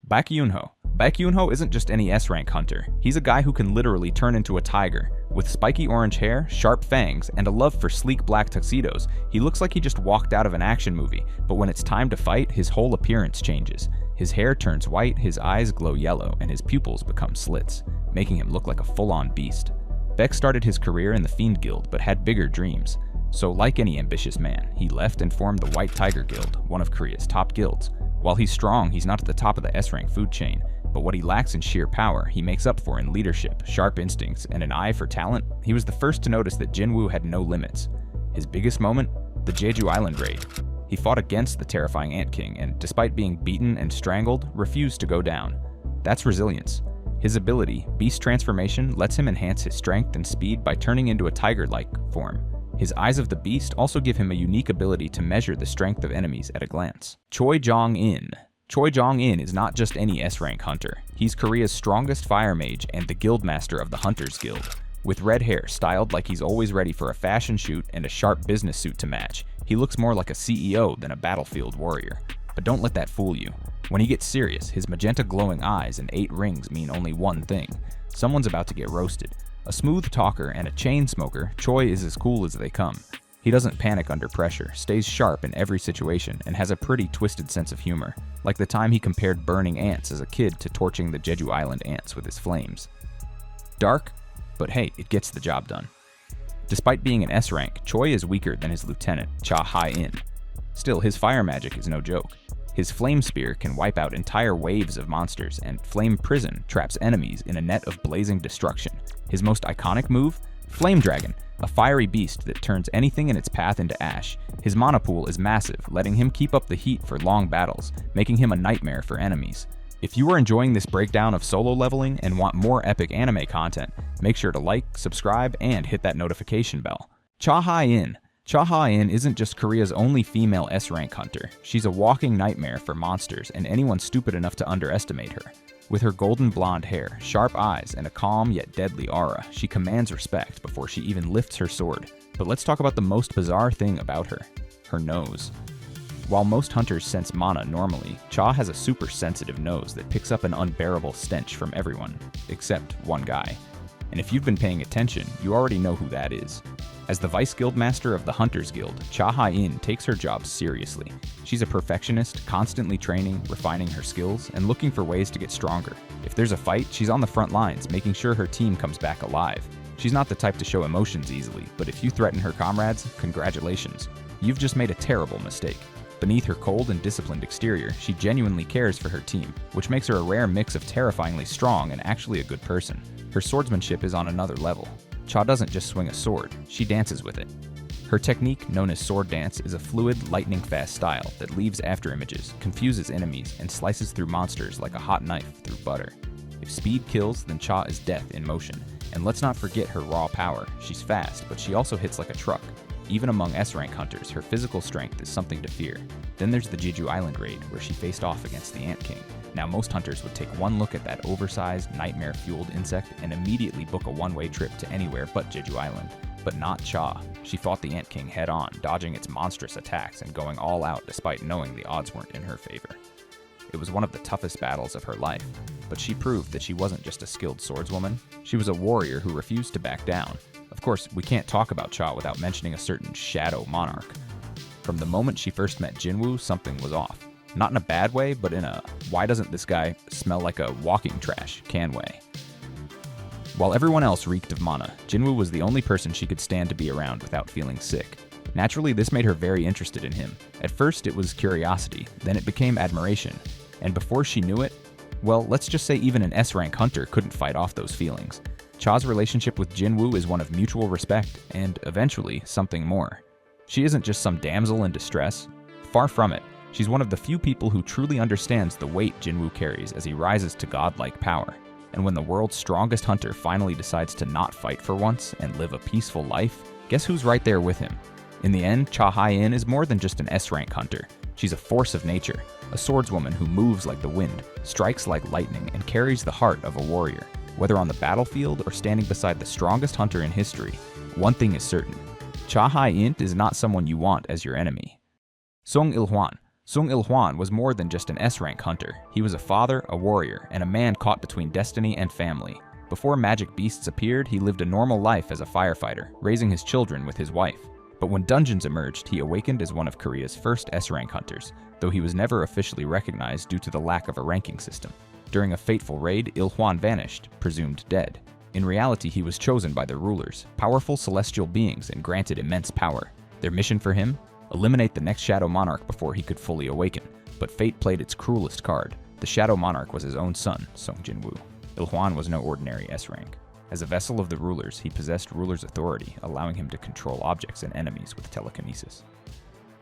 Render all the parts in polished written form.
Baek Yoonho. Baek Yoonho isn't just any S-rank hunter. He's a guy who can literally turn into a tiger. With spiky orange hair, sharp fangs, and a love for sleek black tuxedos, he looks like he just walked out of an action movie, but when it's time to fight, his whole appearance changes. His hair turns white, his eyes glow yellow, and his pupils become slits, making him look like a full-on beast. Baek started his career in the Fiend Guild, but had bigger dreams. So like any ambitious man, he left and formed the White Tiger Guild, one of Korea's top guilds. While he's strong, he's not at the top of the S-rank food chain, but what he lacks in sheer power, he makes up for in leadership, sharp instincts, and an eye for talent. He was the first to notice that Jinwoo had no limits. His biggest moment? The Jeju Island raid. He fought against the terrifying Ant King, and despite being beaten and strangled, refused to go down. That's resilience. His ability, Beast Transformation, lets him enhance his strength and speed by turning into a tiger-like form. His Eyes of the Beast also give him a unique ability to measure the strength of enemies at a glance. Choi Jong-In. Choi Jong-In is not just any S-rank hunter. He's Korea's strongest fire mage and the guildmaster of the Hunters Guild. With red hair styled like he's always ready for a fashion shoot and a sharp business suit to match, he looks more like a CEO than a battlefield warrior. But don't let that fool you. When he gets serious, his magenta glowing eyes and 8 rings mean only one thing. Someone's about to get roasted. A smooth talker and a chain smoker, Choi is as cool as they come. He doesn't panic under pressure, stays sharp in every situation, and has a pretty twisted sense of humor, like the time he compared burning ants as a kid to torching the Jeju Island ants with his flames. Dark, but hey, it gets the job done. Despite being an S-rank, Choi is weaker than his lieutenant, Hae-In. Still, his fire magic is no joke. His Flame Spear can wipe out entire waves of monsters, and Flame Prison traps enemies in a net of blazing destruction. His most iconic move? Flame Dragon, a fiery beast that turns anything in its path into ash. His mana pool is massive, letting him keep up the heat for long battles, making him a nightmare for enemies. If you are enjoying this breakdown of solo leveling and want more epic anime content, make sure to like, subscribe, and hit that notification bell. Hae-In. Hae-In isn't just Korea's only female S-rank hunter. She's a walking nightmare for monsters and anyone stupid enough to underestimate her. With her golden blonde hair, sharp eyes, and a calm yet deadly aura, she commands respect before she even lifts her sword. But let's talk about the most bizarre thing about her: her nose. While most hunters sense mana normally, Cha has a super sensitive nose that picks up an unbearable stench from everyone, except one guy. And if you've been paying attention, you already know who that is. As the Vice Guildmaster of the Hunters Guild, Hae-In takes her job seriously. She's a perfectionist, constantly training, refining her skills, and looking for ways to get stronger. If there's a fight, she's on the front lines, making sure her team comes back alive. She's not the type to show emotions easily, but if you threaten her comrades, congratulations. You've just made a terrible mistake. Beneath her cold and disciplined exterior, she genuinely cares for her team, which makes her a rare mix of terrifyingly strong and actually a good person. Her swordsmanship is on another level. Cha doesn't just swing a sword, she dances with it. Her technique, known as sword dance, is a fluid, lightning-fast style that leaves afterimages, confuses enemies, and slices through monsters like a hot knife through butter. If speed kills, then Cha is death in motion. And let's not forget her raw power. She's fast, but she also hits like a truck. Even among S-rank hunters, her physical strength is something to fear. Then there's the Jeju Island raid, where she faced off against the Ant King. Now, most hunters would take one look at that oversized, nightmare-fueled insect and immediately book a one-way trip to anywhere but Jeju Island. But not Cha. She fought the Ant King head-on, dodging its monstrous attacks and going all out despite knowing the odds weren't in her favor. It was one of the toughest battles of her life, but she proved that she wasn't just a skilled swordswoman. She was a warrior who refused to back down. Of course, we can't talk about Cha without mentioning a certain Shadow Monarch. From the moment she first met Jinwoo, something was off. Not in a bad way, but in a why doesn't this guy smell like a walking trash can way. While everyone else reeked of mana, Jinwoo was the only person she could stand to be around without feeling sick. Naturally, this made her very interested in him. At first, it was curiosity, then it became admiration. And before she knew it, well, let's just say even an S-rank hunter couldn't fight off those feelings. Cha's relationship with Jinwoo is one of mutual respect, and eventually, something more. She isn't just some damsel in distress. Far from it. She's one of the few people who truly understands the weight Jinwoo carries as he rises to godlike power. And when the world's strongest hunter finally decides to not fight for once and live a peaceful life, guess who's right there with him? In the end, Hae-In is more than just an S-rank hunter. She's a force of nature, a swordswoman who moves like the wind, strikes like lightning, and carries the heart of a warrior. Whether on the battlefield or standing beside the strongest hunter in history, one thing is certain. Hae-In is not someone you want as your enemy. Il-Hwan. Sung Il-Hwan was more than just an S-rank hunter. He was a father, a warrior, and a man caught between destiny and family. Before magic beasts appeared, he lived a normal life as a firefighter, raising his children with his wife. But when dungeons emerged, he awakened as one of Korea's first S-rank hunters, though he was never officially recognized due to the lack of a ranking system. During a fateful raid, Il-Hwan vanished, presumed dead. In reality, he was chosen by the rulers, powerful celestial beings, and granted immense power. Their mission for him? Eliminate the next Shadow Monarch before he could fully awaken. But fate played its cruelest card. The Shadow Monarch was his own son, Sung Jinwoo. Il-Hwan was no ordinary S-rank. As a vessel of the rulers, he possessed rulers' authority, allowing him to control objects and enemies with telekinesis.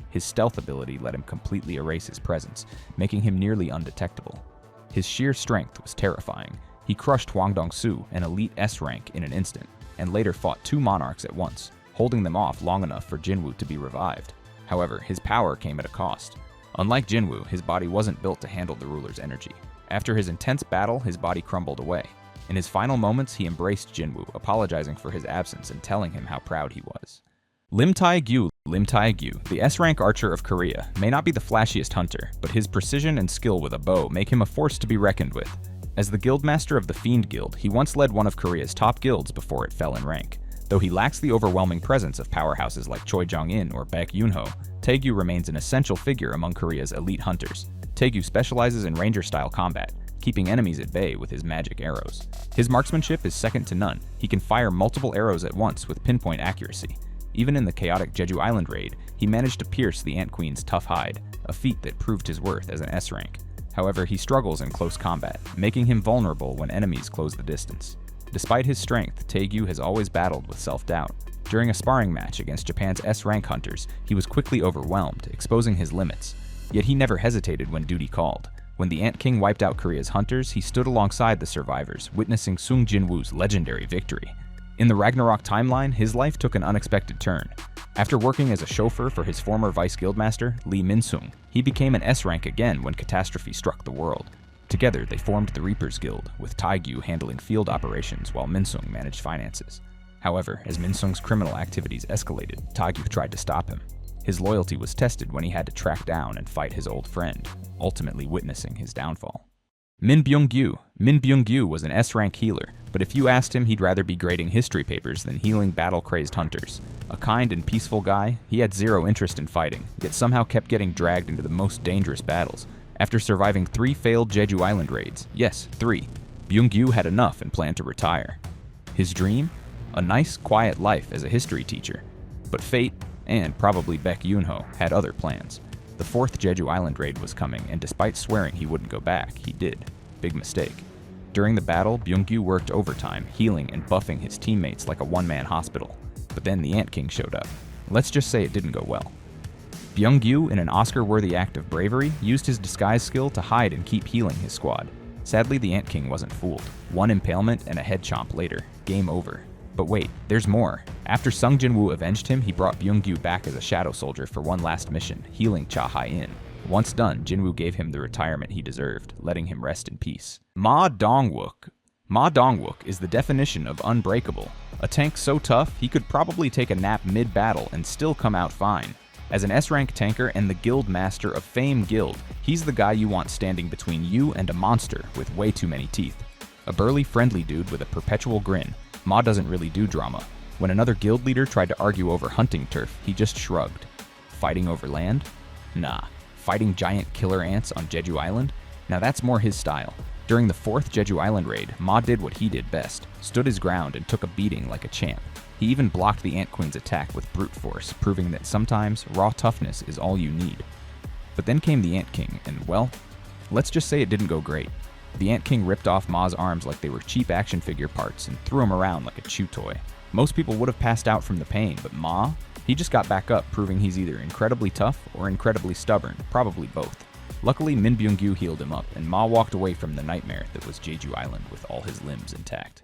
His stealth ability let him completely erase his presence, making him nearly undetectable. His sheer strength was terrifying. He crushed Hwang Dongsoo, an elite S-rank, in an instant, and later fought 2 monarchs at once, holding them off long enough for Jinwoo to be revived. However, his power came at a cost. Unlike Jinwoo, his body wasn't built to handle the ruler's energy. After his intense battle, his body crumbled away. In his final moments, he embraced Jinwoo, apologizing for his absence and telling him how proud he was. Lim Tae-Gyu, the S-rank archer of Korea, may not be the flashiest hunter, but his precision and skill with a bow make him a force to be reckoned with. As the guildmaster of the Fiend Guild, he once led one of Korea's top guilds before it fell in rank. Though he lacks the overwhelming presence of powerhouses like Choi Jong-In or Baek Yoonho, Tae-Gyu remains an essential figure among Korea's elite hunters. Tae-Gyu specializes in ranger-style combat, keeping enemies at bay with his magic arrows. His marksmanship is second to none. He can fire multiple arrows at once with pinpoint accuracy. Even in the chaotic Jeju Island raid, he managed to pierce the Ant Queen's tough hide, a feat that proved his worth as an S-rank. However, he struggles in close combat, making him vulnerable when enemies close the distance. Despite his strength, Tae-Gyu has always battled with self-doubt. During a sparring match against Japan's S-rank hunters, he was quickly overwhelmed, exposing his limits. Yet he never hesitated when duty called. When the Ant King wiped out Korea's hunters, he stood alongside the survivors, witnessing Sung Jinwoo's legendary victory. In the Ragnarok timeline, his life took an unexpected turn. After working as a chauffeur for his former vice guildmaster, Lee Min-sung, he became an S-rank again when catastrophe struck the world. Together, they formed the Reapers Guild, with Tae-Gyu handling field operations while Min-sung managed finances. However, as Min-sung's criminal activities escalated, Tae-Gyu tried to stop him. His loyalty was tested when he had to track down and fight his old friend, ultimately witnessing his downfall. Byung-Gyu was an S-rank healer, but if you asked him, he'd rather be grading history papers than healing battle-crazed hunters. A kind and peaceful guy, he had zero interest in fighting, yet somehow kept getting dragged into the most dangerous battles. After surviving 3 failed Jeju Island raids, yes, 3, Byung-Gyu had enough and planned to retire. His dream? A nice, quiet life as a history teacher. But fate, and probably Baek Yoonho, had other plans. The 4th Jeju Island raid was coming, and despite swearing he wouldn't go back, he did. Big mistake. During the battle, Byung-Gyu worked overtime, healing and buffing his teammates like a one-man hospital. But then the Ant King showed up. Let's just say it didn't go well. Byung-Gyu, in an Oscar-worthy act of bravery, used his disguise skill to hide and keep healing his squad. Sadly, the Ant King wasn't fooled. One impalement and a head chomp later. Game over. But wait, there's more. After Sung Jinwoo avenged him, he brought Byung-Gyu back as a shadow soldier for one last mission, healing Hae-In. Once done, Jinwoo gave him the retirement he deserved, letting him rest in peace. Dongwook is the definition of unbreakable. A tank so tough, he could probably take a nap mid-battle and still come out fine. As an S-rank tanker and the guild master of Fame Guild, he's the guy you want standing between you and a monster with way too many teeth. A burly, friendly dude with a perpetual grin, Ma doesn't really do drama. When another guild leader tried to argue over hunting turf, he just shrugged. Fighting over land? Nah. Fighting giant killer ants on Jeju Island? Now that's more his style. During the 4th Jeju Island raid, Ma did what he did best, stood his ground and took a beating like a champ. He even blocked the Ant Queen's attack with brute force, proving that sometimes raw toughness is all you need. But then came the Ant King, and well, let's just say it didn't go great. The Ant King ripped off Ma's arms like they were cheap action figure parts and threw him around like a chew toy. Most people would have passed out from the pain, but Ma? He just got back up, proving he's either incredibly tough or incredibly stubborn, probably both. Luckily, Min Byung-Gyu healed him up, and Ma walked away from the nightmare that was Jeju Island with all his limbs intact.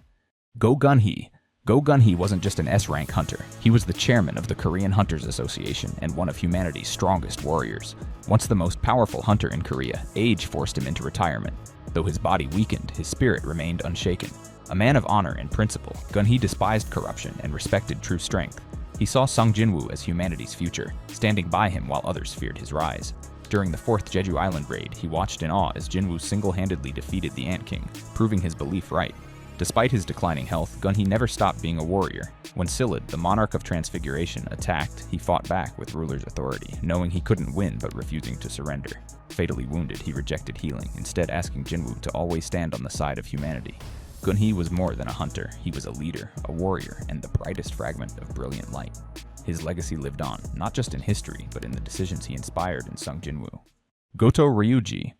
Gunhee wasn't just an S-rank hunter. He was the chairman of the Korean Hunters Association and one of humanity's strongest warriors. Once the most powerful hunter in Korea, age forced him into retirement. Though his body weakened, his spirit remained unshaken. A man of honor and principle, Gunhee despised corruption and respected true strength. He saw Sung Jinwoo as humanity's future, standing by him while others feared his rise. During the 4th Jeju Island raid, he watched in awe as Jinwoo single-handedly defeated the Ant King, proving his belief right. Despite his declining health, Gunhee never stopped being a warrior. When Silid, the monarch of Transfiguration, attacked, he fought back with ruler's authority, knowing he couldn't win but refusing to surrender. Fatally wounded, he rejected healing, instead asking Jinwoo to always stand on the side of humanity. Gunhee was more than a hunter, he was a leader, a warrior, and the brightest fragment of brilliant light. His legacy lived on, not just in history, but in the decisions he inspired and Sung Jinwoo. Goto Ryuji.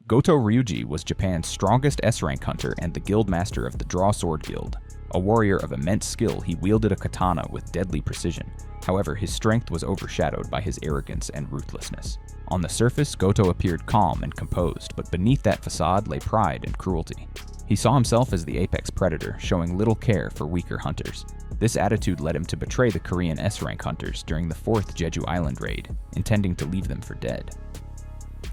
Goto Ryuji was Japan's strongest S-rank hunter and the guildmaster of the Draw Sword Guild. A warrior of immense skill, he wielded a katana with deadly precision. However, his strength was overshadowed by his arrogance and ruthlessness. On the surface, Goto appeared calm and composed, but beneath that facade lay pride and cruelty. He saw himself as the apex predator, showing little care for weaker hunters. This attitude led him to betray the Korean S-rank hunters during the 4th Jeju Island raid, intending to leave them for dead.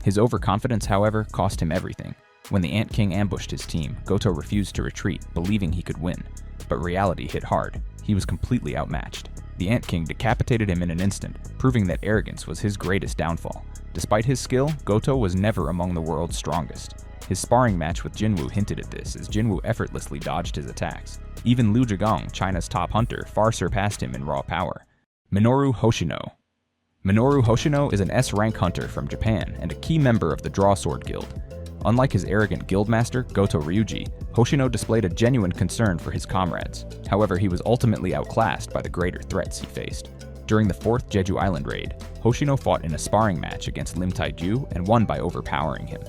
His overconfidence, however, cost him everything. When the Ant King ambushed his team, Goto refused to retreat, believing he could win. But reality hit hard. He was completely outmatched. The Ant King decapitated him in an instant, proving that arrogance was his greatest downfall. Despite his skill, Goto was never among the world's strongest. His sparring match with Jinwoo hinted at this, as Jinwoo effortlessly dodged his attacks. Even Liu Zhigong, China's top hunter, far surpassed him in raw power. Minoru Hoshino. Minoru Hoshino is an S-rank hunter from Japan and a key member of the Draw Sword Guild. Unlike his arrogant guildmaster, Goto Ryuji, Hoshino displayed a genuine concern for his comrades. However, he was ultimately outclassed by the greater threats he faced. During the 4th Jeju Island raid, Hoshino fought in a sparring match against Lim Tae-Gyu and won by overpowering him.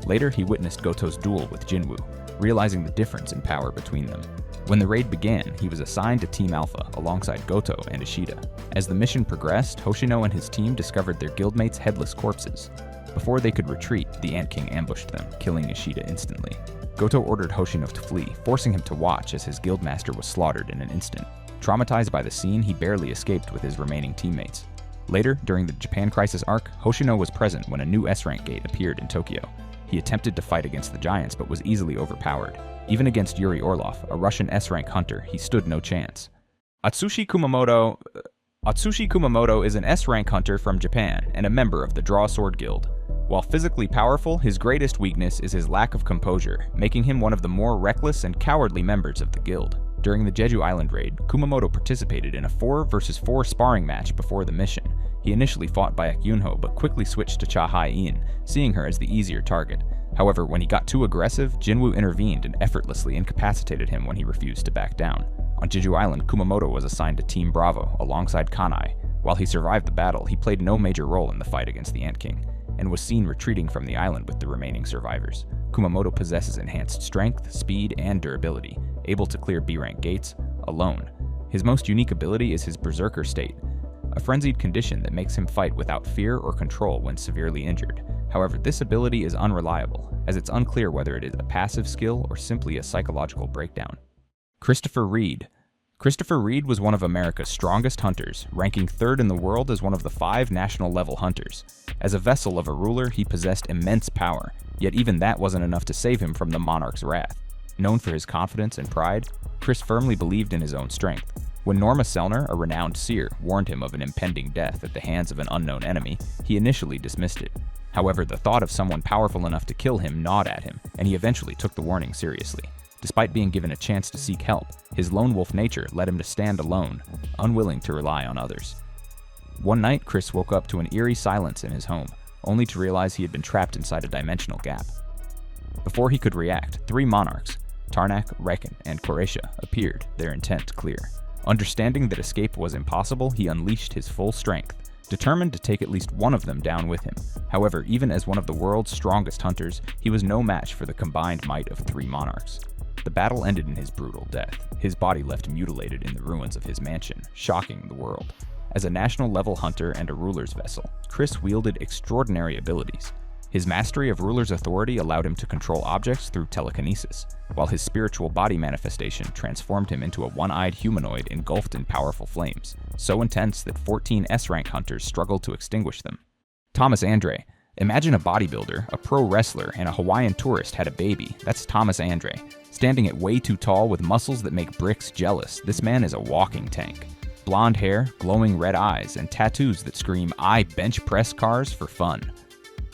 Later, he witnessed Goto's duel with Jinwoo, realizing the difference in power between them. When the raid began, he was assigned to Team Alpha alongside Goto and Ishida. As the mission progressed, Hoshino and his team discovered their guildmates' headless corpses. Before they could retreat, the Ant King ambushed them, killing Ishida instantly. Goto ordered Hoshino to flee, forcing him to watch as his guildmaster was slaughtered in an instant. Traumatized by the scene, he barely escaped with his remaining teammates. Later, during the Japan Crisis arc, Hoshino was present when a new S-rank gate appeared in Tokyo. He attempted to fight against the giants, but was easily overpowered. Even against Yuri Orlov, a Russian S-rank hunter, he stood no chance. Atsushi Kumamoto is an S-rank hunter from Japan and a member of the Draw Sword Guild. While physically powerful, his greatest weakness is his lack of composure, making him one of the more reckless and cowardly members of the guild. During the Jeju Island raid, Kumamoto participated in a 4 vs 4 sparring match before the mission. He initially fought Baek Yoonho, but quickly switched to Hae-In, seeing her as the easier target. However, when he got too aggressive, Jinwoo intervened and effortlessly incapacitated him when he refused to back down. On Jeju Island, Kumamoto was assigned to Team Bravo alongside Kanai. While he survived the battle, he played no major role in the fight against the Ant King, and was seen retreating from the island with the remaining survivors. Kumamoto possesses enhanced strength, speed, and durability, able to clear B-rank gates alone. His most unique ability is his berserker state, a frenzied condition that makes him fight without fear or control when severely injured. However, this ability is unreliable, as it's unclear whether it is a passive skill or simply a psychological breakdown. Christopher Reed. Christopher Reed was one of America's strongest hunters, ranking 3rd in the world as one of the 5 national-level hunters. As a vessel of a ruler, he possessed immense power, yet even that wasn't enough to save him from the monarch's wrath. Known for his confidence and pride, Chris firmly believed in his own strength. When Norma Selner, a renowned seer, warned him of an impending death at the hands of an unknown enemy, he initially dismissed it. However, the thought of someone powerful enough to kill him gnawed at him, and he eventually took the warning seriously. Despite being given a chance to seek help, his lone wolf nature led him to stand alone, unwilling to rely on others. One night, Chris woke up to an eerie silence in his home, only to realize he had been trapped inside a dimensional gap. Before he could react, 3 monarchs, Tarnak, Reckon, and Koresha, appeared, their intent clear. Understanding that escape was impossible, he unleashed his full strength, determined to take at least one of them down with him. However, even as one of the world's strongest hunters, he was no match for the combined might of 3 monarchs. The battle ended in his brutal death, his body left mutilated in the ruins of his mansion, shocking the world. As a national-level hunter and a ruler's vessel, Chris wielded extraordinary abilities. His mastery of ruler's authority allowed him to control objects through telekinesis, while his spiritual body manifestation transformed him into a one-eyed humanoid engulfed in powerful flames, so intense that 14 S-rank hunters struggled to extinguish them. Thomas Andre. Imagine a bodybuilder, a pro wrestler, and a Hawaiian tourist had a baby. That's Thomas Andre. Standing at way too tall with muscles that make bricks jealous, this man is a walking tank. Blonde hair, glowing red eyes, and tattoos that scream, "I bench press cars for fun."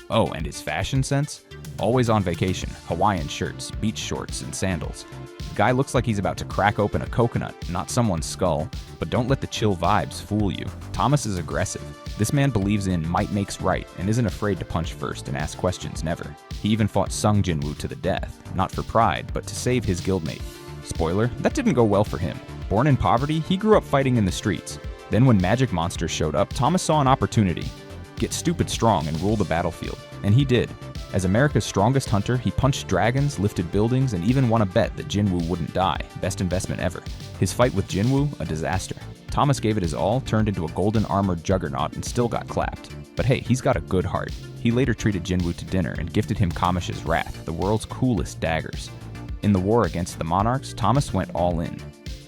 Oh, and his fashion sense? Always on vacation, Hawaiian shirts, beach shorts, and sandals. The guy looks like he's about to crack open a coconut, not someone's skull. But don't let the chill vibes fool you. Thomas is aggressive. This man believes in might makes right and isn't afraid to punch first and ask questions never. He even fought Sung Jinwoo to the death, not for pride, but to save his guildmate. Spoiler, that didn't go well for him. Born in poverty, he grew up fighting in the streets. Then when magic monsters showed up, Thomas saw an opportunity. Get stupid strong and rule the battlefield. And he did. As America's strongest hunter, he punched dragons, lifted buildings, and even won a bet that Jinwoo wouldn't die. Best investment ever. His fight with Jinwoo, a disaster. Thomas gave it his all, turned into a golden armored juggernaut, and still got clapped. But hey, he's got a good heart. He later treated Jinwoo to dinner and gifted him Kamish's Wrath, the world's coolest daggers. In the war against the monarchs, Thomas went all in.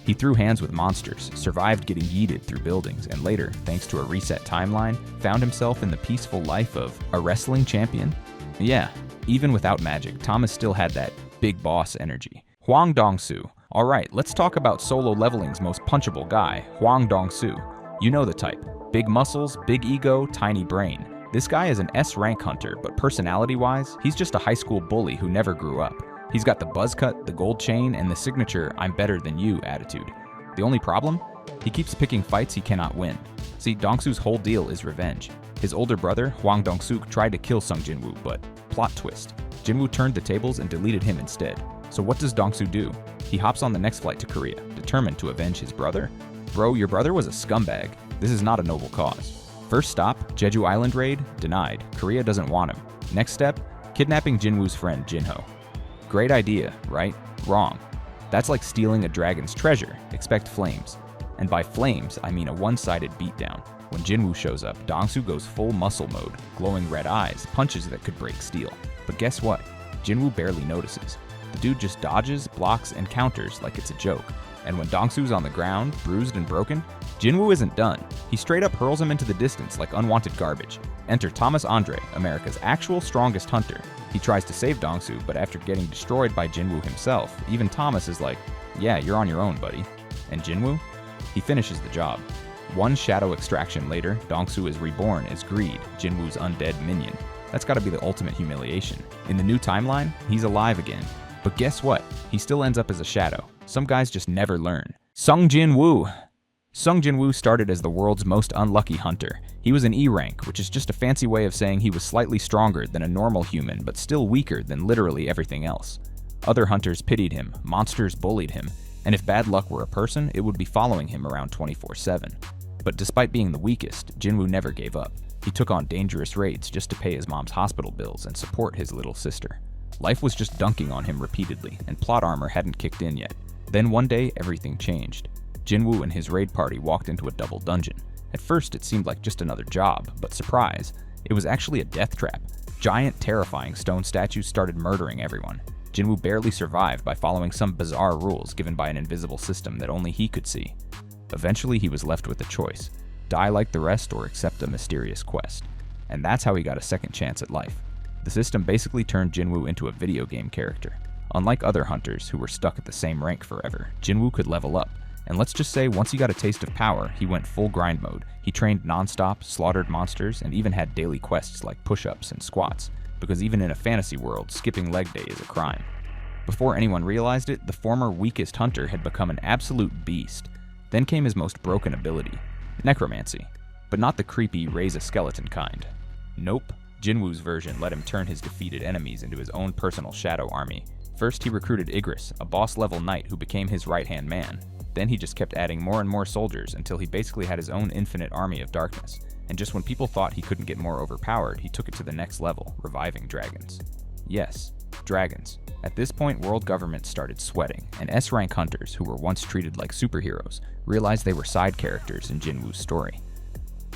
He threw hands with monsters, survived getting yeeted through buildings, and later, thanks to a reset timeline, found himself in the peaceful life of a wrestling champion. Yeah, even without magic, Thomas still had that big boss energy. Hwang Dongsoo. Alright, let's talk about solo leveling's most punchable guy, Hwang Dongsoo. You know the type. Big muscles, big ego, tiny brain. This guy is an S rank hunter, but personality-wise, he's just a high school bully who never grew up. He's got the buzz cut, the gold chain, and the signature "I'm better than you" attitude. The only problem? He keeps picking fights he cannot win. See, Dongsoo's whole deal is revenge. His older brother, Hwang Dongsoo, tried to kill Sung Jinwoo, but plot twist. Jinwoo turned the tables and deleted him instead. So what does Dongsoo do? He hops on the next flight to Korea, determined to avenge his brother. Bro, your brother was a scumbag. This is not a noble cause. First stop, Jeju Island raid, denied. Korea doesn't want him. Next step, kidnapping Jinwoo's friend, Jinho. Great idea, right? Wrong. That's like stealing a dragon's treasure. Expect flames. And by flames, I mean a one-sided beatdown. When Jinwoo shows up, Dongsoo goes full muscle mode, glowing red eyes, punches that could break steel. But guess what? Jinwoo barely notices. The dude just dodges, blocks, and counters like it's a joke. And when Dongsoo's on the ground, bruised and broken, Jinwoo isn't done. He straight up hurls him into the distance like unwanted garbage. Enter Thomas Andre, America's actual strongest hunter. He tries to save Dongsoo, but after getting destroyed by Jinwoo himself, even Thomas is like, "Yeah, you're on your own, buddy." And Jinwoo? He finishes the job. One shadow extraction later, Dongsoo is reborn as Greed, Jinwoo's undead minion. That's gotta be the ultimate humiliation. In the new timeline, he's alive again. But guess what? He still ends up as a shadow. Some guys just never learn. Sung Jinwoo! Sung Jinwoo started as the world's most unlucky hunter. He was an E rank, which is just a fancy way of saying he was slightly stronger than a normal human, but still weaker than literally everything else. Other hunters pitied him, monsters bullied him, and if bad luck were a person, it would be following him around 24/7. But despite being the weakest, Jinwoo never gave up. He took on dangerous raids just to pay his mom's hospital bills and support his little sister. Life was just dunking on him repeatedly, and plot armor hadn't kicked in yet. Then one day, everything changed. Jinwoo and his raid party walked into a double dungeon. At first, it seemed like just another job, but surprise, it was actually a death trap. Giant, terrifying stone statues started murdering everyone. Jinwoo barely survived by following some bizarre rules given by an invisible system that only he could see. Eventually, he was left with a choice: die like the rest or accept a mysterious quest. And that's how he got a second chance at life. The system basically turned Jinwoo into a video game character. Unlike other hunters who were stuck at the same rank forever, Jinwoo could level up. And let's just say once he got a taste of power, he went full grind mode. He trained non-stop, slaughtered monsters, and even had daily quests like push-ups and squats, because even in a fantasy world, skipping leg day is a crime. Before anyone realized it, the former weakest hunter had become an absolute beast. Then came his most broken ability, necromancy. But not the creepy raise a skeleton kind. Nope. Jinwoo's version let him turn his defeated enemies into his own personal shadow army. First, he recruited Igris, a boss-level knight who became his right-hand man. Then he just kept adding more and more soldiers until he basically had his own infinite army of darkness. And just when people thought he couldn't get more overpowered, he took it to the next level, reviving dragons. Yes, dragons. At this point, world governments started sweating, and S-rank hunters, who were once treated like superheroes, realized they were side characters in Jinwoo's story.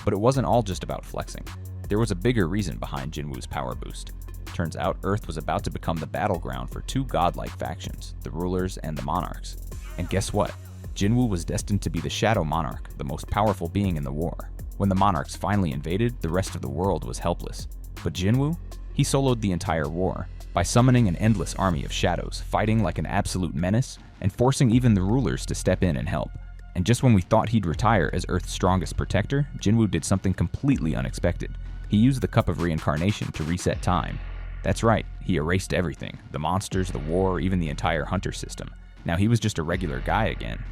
But it wasn't all just about flexing. There was a bigger reason behind Jinwoo's power boost. Turns out Earth was about to become the battleground for two godlike factions, the rulers and the monarchs. And guess what? Jinwoo was destined to be the Shadow Monarch, the most powerful being in the war. When the monarchs finally invaded, the rest of the world was helpless. But Jinwoo? He soloed the entire war, by summoning an endless army of shadows, fighting like an absolute menace, and forcing even the rulers to step in and help. And just when we thought he'd retire as Earth's strongest protector, Jinwoo did something completely unexpected. He used the Cup of Reincarnation to reset time. That's right, he erased everything. The monsters, the war, even the entire hunter system. Now he was just a regular guy again.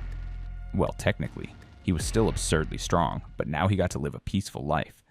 Well, technically. He was still absurdly strong, but now he got to live a peaceful life.